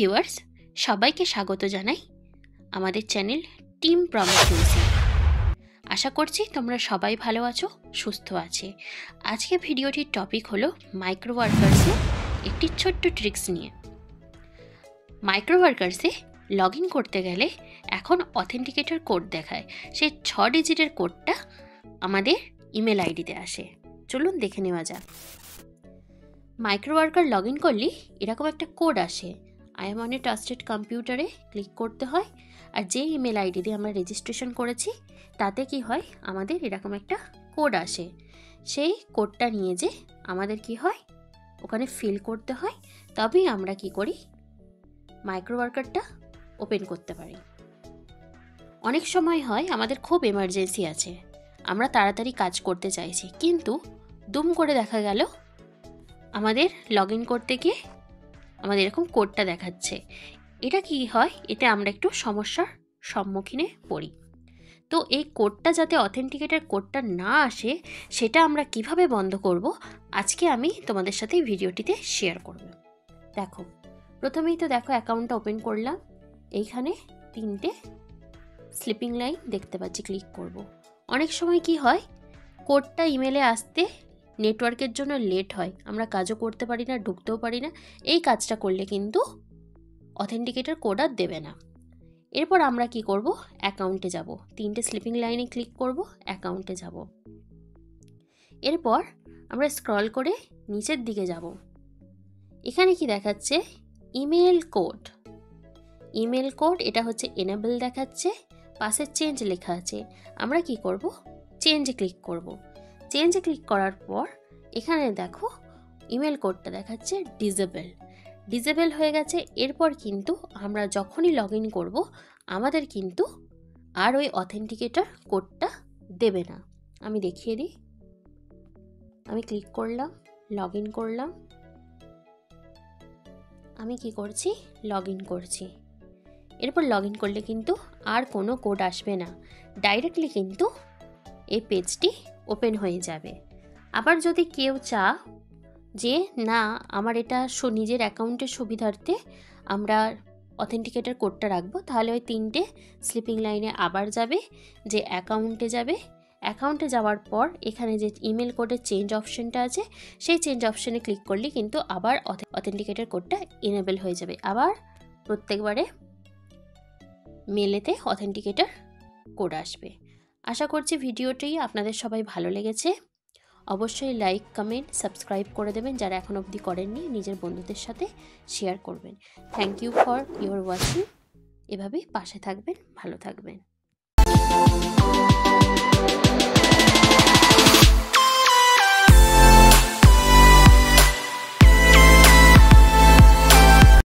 Viewers, সবাইকে স্বাগত জানাই আমাদের চ্যানেল টিম প্রমিস। আশা করছি তোমরা সবাই ভালো আছো, সুস্থ আছে। আজকে ভিডিওটির টপিক হলো মাইক্রো ওয়ার্কার্সে একটি ছোট্ট ট্রিক্স নিয়ে। মাইক্রো ওয়ার্কার্সে লগ ইন করতে গেলে এখন অথেন্টিকেটর কোড দেখায়। সেই 6 ডিজিটের কোডটা আমাদের ইমেল আইডিতে আসে। চলুন দেখে নেওয়া যাক। মাইক্রো ওয়ার্কার লগ ইন করলে এরকম একটা কোড আসে। I am on a trusted কম্পিউটারে ক্লিক করতে হয়, আর যে ইমেল আইডি দিয়ে আমরা রেজিস্ট্রেশন করেছি তাতে কি হয়, আমাদের এরকম একটা কোড আসে। সেই কোডটা নিয়ে যে আমাদের কি হয়, ওখানে ফিল করতে হয়, তবেই আমরা কি করি, মাইক্রো ওয়ার্কারটা ওপেন করতে পারি। অনেক সময় হয় আমাদের খুব এমার্জেন্সি আছে, আমরা তাড়াতাড়ি কাজ করতে চাইছি, কিন্তু দুম করে দেখা গেল আমাদের লগ ইন করতে গিয়ে আমাদের এরকম কোডটা দেখাচ্ছে। এটা কি হয়, এতে আমরা একটু সমস্যার সম্মুখীনে পড়ি। তো এই কোডটা যাতে অথেন্টিকেটের কোডটা না আসে, সেটা আমরা কিভাবে বন্ধ করব, আজকে আমি তোমাদের সাথে ভিডিওটিতে শেয়ার করব। দেখো, প্রথমেই তো দেখো অ্যাকাউন্টটা ওপেন করলাম। এইখানে 3টে স্লিপিং লাইন দেখতে পাচ্ছি, ক্লিক করব। অনেক সময় কি হয়, কোডটা ইমেলে আসতে নেটওয়ার্কের জন্য লেট হয়, আমরা কাজও করতে পারি না, ঢুকতেও পারি না। এই কাজটা করলে কিন্তু অথেন্টিকেটর কোড আর দেবে না। এরপর আমরা কি করব, অ্যাকাউন্টে যাব। 3টে স্লিপিং লাইনে ক্লিক করব, অ্যাকাউন্টে যাব। এরপর আমরা স্ক্রল করে নিচের দিকে যাব। এখানে কি দেখাচ্ছে, ইমেল কোড। ইমেল কোড এটা হচ্ছে এনেবল দেখাচ্ছে, পাশে চেঞ্জ লেখা আছে। আমরা কি করব, চেঞ্জে ক্লিক করব। চেঞ্জে ক্লিক করার পর এখানে দেখো ইমেল কোডটা দেখাচ্ছে ডিজেবল হয়ে গেছে। এরপর কিন্তু আমরা যখনই লগ ইন করবো, আমাদের কিন্তু আর ওই অথেন্টিকেটর কোডটা দেবে না। আমি দেখিয়ে দিই। আমি ক্লিক করলাম, লগ ইন করলাম। আমি কি করছি, লগ ইন করছি। এরপর লগ ইন করলে কিন্তু আর কোনো কোড আসবে না, ডাইরেক্টলি কিন্তু এই পেজটি ওপেন হয়ে যাবে। আবার যদি কেউ চাও যে না, আমার এটা নিজের অ্যাকাউন্টের সুবিধার্থে আমরা অথেন্টিকেটর কোডটা রাখবো, তাহলে ওই 3টে স্লিপিং লাইনে আবার যাবে, যে অ্যাকাউন্টে যাবে। অ্যাকাউন্টে যাওয়ার পর এখানে যে ইমেল কোডের চেঞ্জ অপশানটা আছে, সেই চেঞ্জ অপশানে ক্লিক করলে কিন্তু আবার অথেন্টিকেটর কোডটা এনেবল হয়ে যাবে। আবার প্রত্যেকবারে মেলেতে অথেন্টিকেটর কোড আসবে। আশা করছি ভিডিওটি আপনাদের সবাই ভালো লেগেছে। অবশ্যই লাইক, কমেন্ট, সাবস্ক্রাইব করে দেবেন যারা এখন অবধি করেননি। নিজের বন্ধুদের সাথে শেয়ার করবেন। Thank you for your watching. এভাবেই পাশে থাকবেন, ভালো থাকবেন।